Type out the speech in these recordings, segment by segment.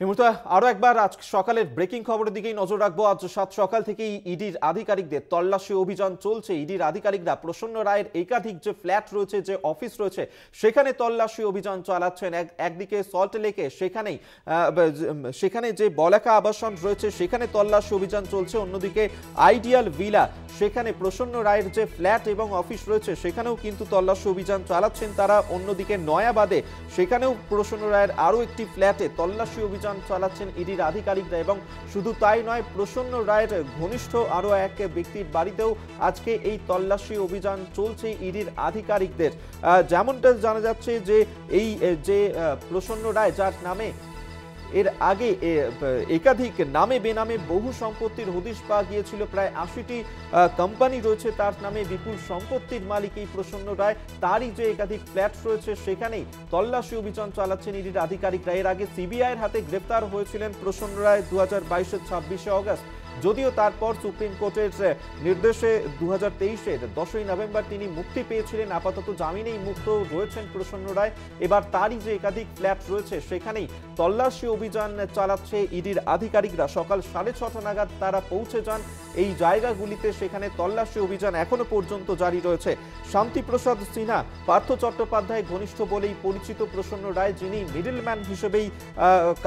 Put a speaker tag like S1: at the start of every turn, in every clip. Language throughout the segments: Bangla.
S1: এই মুহূর্তে আরো একবার আজ সকালের ব্রেকিং খবরের দিকেই নজর রাখবো। আজ সাত সকাল থেকেই ইডির আধিকারিকদের তল্লাশি অভিযান চলছে। ইডির আধিকারিকরা প্রসন্ন রায়ের একাধিক যে ফ্ল্যাট রয়েছে, যে অফিস রয়েছে, সেখানে তল্লাশি অভিযান চালাচ্ছেন। একদিকে সল্ট লেকে সেখানে যে বলাকা আবাসন রয়েছে সেখানে তল্লাশি অভিযান চলছে, অন্যদিকে আইডিয়াল ভিলা সেখানে প্রসন্ন রায়ের যে ফ্ল্যাট এবং অফিস রয়েছে সেখানেও কিন্তু তল্লাশি অভিযান চালাচ্ছেন তারা। অন্যদিকে নয়াবাদে সেখানেও প্রসন্ন রায়ের আরো একটি ফ্ল্যাটে তল্লাশি অভিযান চালাচ্ছেন ইডির আধিকারিকরা। এবং শুধু তাই নয়, প্রসন্ন রায়ের ঘনিষ্ঠ আরো এক ব্যক্তির বাড়িতেও আজকে এই তল্লাশি অভিযান চলছে ইডির আধিকারিকদের। যেমনটা জানা যাচ্ছে যে এই যে প্রসন্ন রায়, যার নামে এর আগে একাধিক নামে বেনামে বহু সম্পত্তির হদিশ পাওয়া গিয়েছিল, প্রায় ৮০টি কোম্পানি রয়েছে তার নামে, বিপুল সম্পত্তির মালিক এই প্রসন্ন রায়। তারই যে একাধিক ফ্ল্যাট রয়েছে সেখানেই তল্লাশি অভিযান চালাচ্ছেন ইডির আধিকারিকরা। এর আগে সিবিআইয়ের হাতে গ্রেফতার হয়েছিলেন প্রসন্ন রায় ২০২২-এর ২৬শে অগস্ট। যদিও তারপর সুপ্রিম কোর্টের নির্দেশে ২০২৩-এর ১০ই নভেম্বর তিনি মুক্তি পেয়েছিলেন, আপাতত জামিনেই মুক্ত রয়েছেন প্রসন্ন রায়। এবার তারই যে একাধিক ফ্ল্যাট রয়েছে সেখানেই তল্লাশি অভিযান চালাচ্ছে ইডির আধিকারিকরা। সকাল ৬:৩০ নাগাদ তারা পৌঁছে যান এই জায়গাগুলিতে, সেখানে তল্লাশি অভিযান এখনো পর্যন্ত জারি রয়েছে। শান্তিপ্রসাদ সিনহা, পার্থ চট্টোপাধ্যায় ঘনিষ্ঠ বলেই পরিচিত প্রসন্ন রায়, যিনি মিডলম্যান হিসেবেই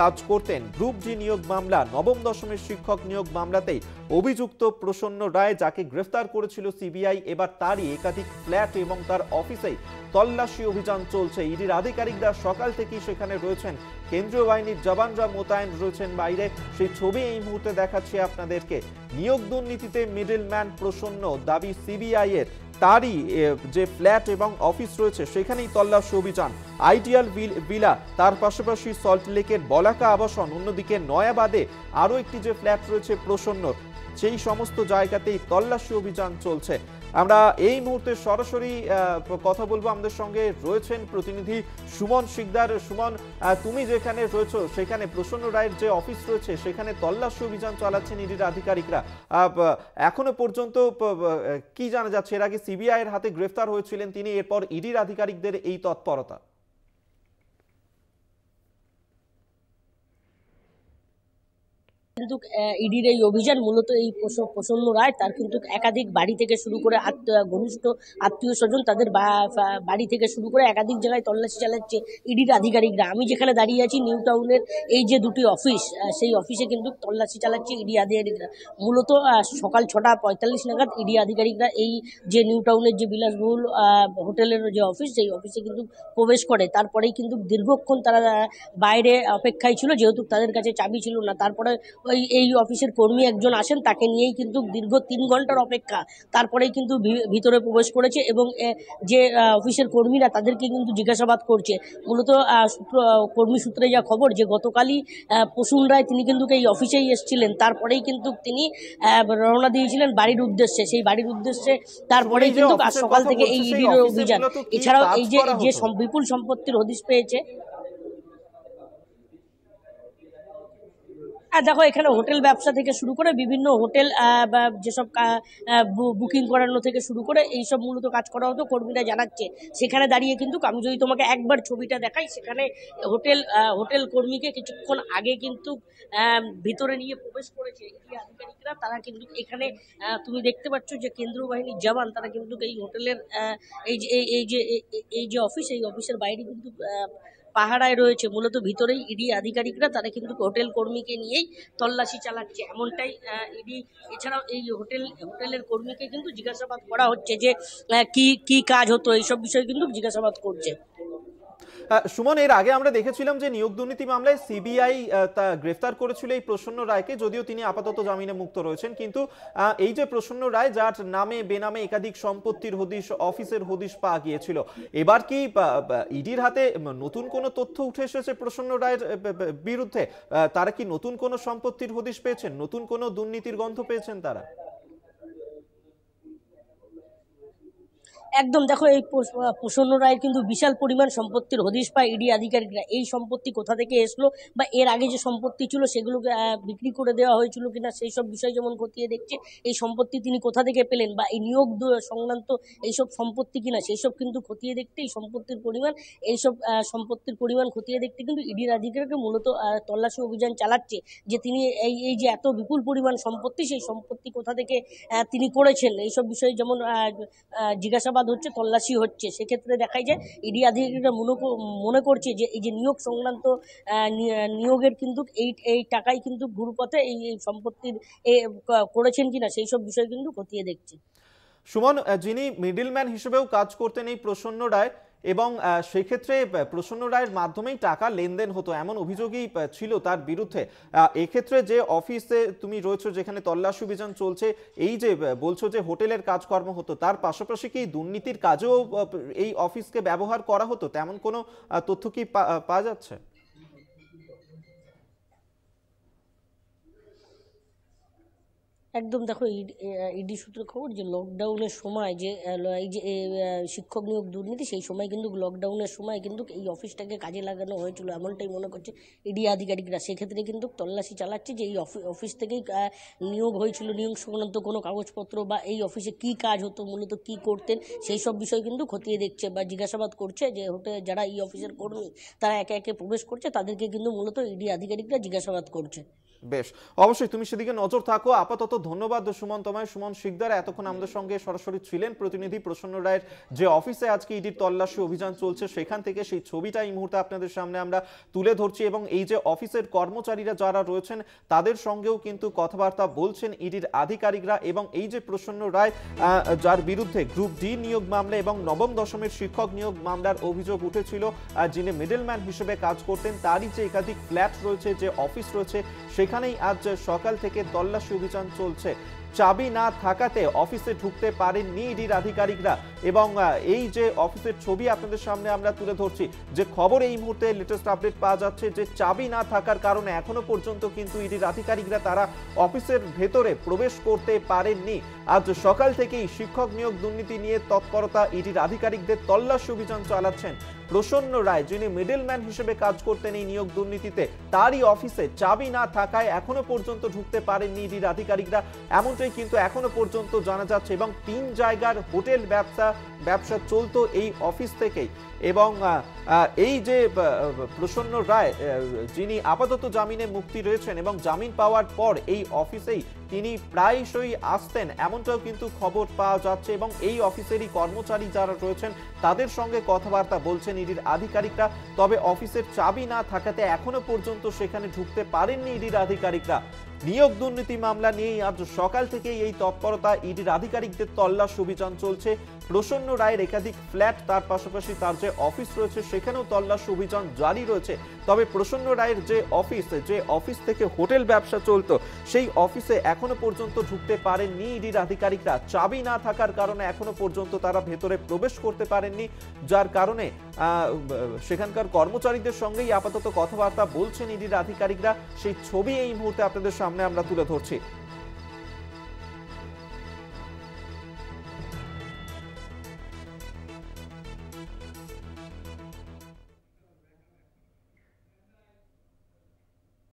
S1: কাজ করতেন। গ্রুপ ডি নিয়োগ মামলা, নবম দশমের শিক্ষক নিয়োগ মামলাতেই অভিযুক্ত প্রসন্ন রায়, যাকে গ্রেফতার করেছিল সিবিআই। এবার তারই একাধিক ফ্ল্যাট এবং তার অফিসেই তল্লাশি অভিযান চলছে। ইডির আধিকারিকরা সকাল থেকেই সেখানে রয়েছেন, কেন্দ্রীয় বাহিনীর জওয়ানরা মোতায়েন রয়েছেন বাইরে। সেই ছবি এই মুহূর্তে দেখাচ্ছি আপনাদেরকে। নিয়োগ দুর্নীতিতে মিডলম্যান প্রসন্ন, দাবি সিবিআই এর। তারই যে ফ্ল্যাট এবং অফিস রয়েছে সেখানেই তল্লাশি অভিযান। আইডিয়াল ভিলা, তার পাশাপাশি সল্ট লেকের বলাকা আবাসন, অন্যদিকে নয়াবাদে আরো একটি যে ফ্ল্যাট রয়েছে প্রসন্নর, সেই সমস্ত জায়গাতেই তল্লাশি অভিযান চলছে। আমরা এই মুহূর্তে সরাসরি কথা বলবো, আমাদের সঙ্গে রয়েছেন প্রতিনিধি সুমন শিকদার। সুমন, তুমি যেখানে রয়েছো সেখানে প্রসন্ন রায়ের যে অফিস রয়েছে সেখানে তল্লাশি অভিযান চালাচ্ছেন ইডির আধিকারিকরা। এখনো পর্যন্ত কি জানা যাচ্ছে? এর আগে সিবিআই এর হাতে গ্রেফতার হয়েছিলেন তিনি, এরপর ইডির আধিকারিকদের এই তৎপরতা।
S2: কিন্তু ইডির এই অভিযান মূলত এই প্রসন্ন রায় তার কিন্তু একাধিক বাড়ি থেকে শুরু করে ঘনিষ্ঠ আত্মীয় স্বজন, তাদের বাড়ি থেকে শুরু করে একাধিক জায়গায় তল্লাশি চালাচ্ছে ইডির আধিকারিকরা। আমি যেখানে দাঁড়িয়ে আছি নিউ টাউনের এই যে দুটি অফিস, সেই অফিসে কিন্তু তল্লাশি চালাচ্ছে ইডি আধিকারিকরা। মূলত সকাল ৬:৪৫ নাগাদ ইডি আধিকারিকরা এই যে নিউ টাউনের যে বিলাসবহুল হোটেলের যে অফিস, সেই অফিসে কিন্তু প্রবেশ করে। তারপরেই কিন্তু দীর্ঘক্ষণ তারা বাইরে অপেক্ষায় ছিল, যেহেতু তাদের কাছে চাবি ছিল না। তারপরে এই অফিসের কর্মী একজন আসেন, তাকে নিয়েই কিন্তু দীর্ঘ ৩ ঘন্টার অপেক্ষা, তারপরেই কিন্তু ভিতরে প্রবেশ করেছে এবং যে অফিসের কর্মীরা তাদেরকে কিন্তু জিজ্ঞাসাবাদ করছে। মূলত কর্মী সূত্রে যা খবর, যে গতকালই প্রসূন রায় তিনি কিন্তু এই অফিসেই এসেছিলেন, তারপরেই কিন্তু তিনি রওনা দিয়েছিলেন বাড়ির উদ্দেশ্যে। সেই বাড়ির উদ্দেশ্যে তারপরেই কিন্তু আজ সকাল থেকে এই ইডির অভিযান। এছাড়াও এই যে বিপুল সম্পত্তির হদিশ পেয়েছে। দেখো, এখানে হোটেল ব্যবসা থেকে শুরু করে বিভিন্ন হোটেল যেসব বুকিং করানো থেকে শুরু করে এইসব মূলত কাজ করা হতো, কর্মীরা জানাচ্ছে। সেখানে দাঁড়িয়ে কিন্তু আমি যদি তোমাকে একবার ছবিটা দেখাই, সেখানে হোটেল কর্মীকে কিছুক্ষণ আগে কিন্তু ভিতরে নিয়ে প্রবেশ করেছে ইডি আধিকারিকরা। তারা কিন্তু এখানে তুমি দেখতে পাচ্ছ যে কেন্দ্রীয় বাহিনীর জওয়ান, তারা কিন্তু এই হোটেলের এই যে অফিস, এই অফিসের বাইরে কিন্তু পাহারায় রয়েছে। মূলত ভিতরেই ইডি আধিকারিকরা, তারা কিন্তু হোটেল কর্মীকে নিয়েই তল্লাশি চালাচ্ছে, এমনটাই ইডি। এছাড়াও এই হোটেলের কর্মীকে কিন্তু জিজ্ঞাসাবাদ করা হচ্ছে যে কি কাজ হতো, এইসব বিষয়ে কিন্তু জিজ্ঞাসাবাদ করছে।
S1: সুমন, এর আগে আমরা দেখেছিলাম যে নিয়োগ দুর্নীতি মামলায় সিবিআই গ্রেফতার করেছিল এই প্রসন্ন রায়কে, যদিও তিনি আপাতত জামিনে মুক্ত রয়েছেন। কিন্তু এই যে প্রসন্ন রায়, যার নামে বেনামে একাধিক সম্পত্তির হদিশ, অফিসের হদিশ পাওয়া গিয়েছিল, এবার কি ইডির হাতে নতুন কোনো তথ্য উঠে এসেছে প্রসন্ন রায়ের বিরুদ্ধে? তারা কি নতুন কোনো সম্পত্তির হদিশ পেয়েছেন, নতুন কোনো দুর্নীতির গন্ধ পেয়েছেন তারা?
S2: একদম দেখো, এই প্রসন্ন রায়ের কিন্তু বিশাল পরিমাণ সম্পত্তির হদিশ পায় ইডি আধিকারিকরা। এই সম্পত্তি কোথা থেকে এসলো বা এর আগে যে সম্পত্তি ছিল সেগুলোকে বিক্রি করে দেওয়া হয়েছিল কিনা সেই সব বিষয় যেমন খতিয়ে দেখছে। এই সম্পত্তি তিনি কোথা থেকে পেলেন বা এই নিয়োগ সংক্রান্ত এইসব সম্পত্তি কিনা সেই সব কিন্তু খতিয়ে দেখতে, এই সম্পত্তির পরিমাণ, এইসব সম্পত্তির পরিমাণ খতিয়ে দেখতে কিন্তু ইডির আধিকারিকরা মূলত তল্লাশি অভিযান চালাচ্ছে। যে তিনি এই এই যে এত বিপুল পরিমাণ সম্পত্তি, সেই সম্পত্তি কোথা থেকে তিনি করেছেন এইসব বিষয়ে যেমন জিজ্ঞাসাবাদ হচ্ছে, তল্লাশি হচ্ছে। সেক্ষেত্রে দেখাই যায় ইডি আধিকারিকরা মনে করছে যে এই যে নিয়োগ সংক্রান্ত নিয়োগের কিন্তু এই টাকাই কিন্তু ঘুরপথে এই এই সম্পত্তির করেছেন কিনা সেই সব বিষয় কিন্তু খতিয়ে দেখছে।
S1: সুমন, যিনি মিডলম্যান হিসেবেও কাজ করতেন এই প্রসন্ন রায়, এবং সেক্ষেত্রে প্রসন্ন রায়ের মাধ্যমেই টাকা লেনদেন হতো এমন অভিযোগই ছিল তার বিরুদ্ধে। এক্ষেত্রে যে অফিসে তুমি রয়েছো, যেখানে তল্লাশি অভিযান চলছে, এই যে বলছো যে হোটেলের কাজকর্ম হতো, তার পাশাপাশি কি দুর্নীতির কাজেও এই অফিসকে ব্যবহার করা হতো, তেমন কোনো তথ্য কি পাওয়া যাচ্ছে?
S2: একদম দেখো, ইডি সূত্রে খবর যে লকডাউনের সময় যে এই যে শিক্ষক নিয়োগ দুর্নীতি, সেই সময় কিন্তু লকডাউনের সময় কিন্তু এই অফিসটাকে কাজে লাগানো হয়েছিল এমনটাই মনে করছে ইডি আধিকারিকরা। সেক্ষেত্রে কিন্তু তল্লাশি চালাচ্ছে যে এই অফিস থেকেই নিয়োগ হয়েছিল, নিয়োগ সংক্রান্ত কোনো কাগজপত্র বা এই অফিসে কি কাজ হতো, মূলত কি করতেন সেই সব বিষয় কিন্তু খতিয়ে দেখছে বা জিজ্ঞাসাবাদ করছে। যে যারা এই অফিসের কর্মী তারা একে একে প্রবেশ করছে, তাদেরকে কিন্তু মূলত ইডি আধিকারিকরা জিজ্ঞাসাবাদ করছে।
S1: বেশ, অবশ্যই তুমি সেদিকে নজর থাকো। আপাতত ধন্যবাদ সুমন তোমায়। সুমন শিকদার এতক্ষণ আমাদের সঙ্গে সরাসরি ছিলেন, প্রতিনিধি প্রসন্ন রায়ের যে অফিসে আজকে ইডির তল্লাশি অভিযান চলছে সেখান থেকে সেই ছবিটা এই মুহূর্তে আপনাদের সামনে আমরা তুলে ধরছি, এবং এই যে অফিসের কর্মচারীরা যারা রয়েছেন তাদের সঙ্গেও কিন্তু কথাবার্তা বলছেন ইডির আধিকারিকরা। এবং এই যে প্রসন্ন রায়, যার বিরুদ্ধে গ্রুপ ডি নিয়োগ মামলা এবং নবম দশমের শিক্ষক নিয়োগ মামলার অভিযোগ উঠেছিল, যিনি মিডলম্যান হিসেবে কাজ করতেন, তারই যে একাধিক ফ্ল্যাট রয়েছে, যে অফিস রয়েছে, সেখানেই আজ সকাল থেকে তল্লাশি অভিযান চলছে। চাবি না থাকাতে অফিসে ঢুকতে পারেননি ইডির আধিকারিকরা। এবং এই যে অফিসের ছবি আপনাদের সামনে আমরা তুলে ধরছি, যে খবর এই মুহূর্তে লেটেস্ট আপডেট পাওয়া যাচ্ছে যে চাবি না থাকার কারণে এখনো পর্যন্ত কিন্তু ইডির আধিকারিকরা তারা অফিসের ভেতরে প্রবেশ করতে পারেননি। আজ সকাল থেকেই শিক্ষক নিয়োগ দুর্নীতি নিয়ে তৎপরতা, ইডির আধিকারিকদের তল্লাশি অভিযান চালাচ্ছেন। প্রসন্ন রায়, যিনি মিডলম্যান হিসেবে কাজ করতেন এই নিয়োগ দুর্নীতিতে, তারই অফিসে চাবি না থাকায় এখনো পর্যন্ত ঢুকতে পারেননি ইডির আধিকারিকরা, এমনটাই কিন্তু এখনো পর্যন্ত জানা যাচ্ছে। এবং 3 জায়গার হোটেল ব্যবসা চলতো এই অফিস থেকেই। এবং এই যে প্রসন্ন রায়, যিনি আপাতত জামিনে মুক্তি রয়েছেন এবং জামিন পাওয়ার পর এই অফিসেই তিনি প্রায়শই আসতেন এমনটাও কিন্তু খবর পাওয়া যাচ্ছে। এবং এই অফিসেরই কর্মচারী যারা রয়েছেন তাদের সঙ্গে কথাবার্তা বলছেন ইডির আধিকারিকরা। তবে অফিসের চাবি না থাকাতে এখনো পর্যন্ত সেখানে ঢুকতে পারেননি ইডির আধিকারিকরা। নিয়োগ দুর্নীতি মামলা নিয়েই আজ সকাল থেকেই এই তৎপরতা, ইডির আধিকারিকদের তল্লাশি অভিযান চলছে। প্রসন্ন রায়ের একাধিক ফ্ল্যাট, তার পাশাপাশি তার যে অফিস রয়েছে সেখানেও তল্লাশি অভিযান জারি রয়েছে। তবে প্রসন্ন রায়ের যে অফিস থেকে হোটেল ব্যবসা চলতো, সেই অফিসে এখনো পর্যন্ত ঢুকতে পারেননি ইডির আধিকারিকরা। চাবি না থাকার কারণে এখনো পর্যন্ত তারা ভেতরে প্রবেশ করতে পারেননি, যার কারণে সেখানকার কর্মচারীদের সঙ্গেই আপাতত কথাবার্তা বলছেন ইডির আধিকারিকরা। সেই ছবি এই মুহূর্তে আপনাদের সামনে আমরা তুলে ধরছি।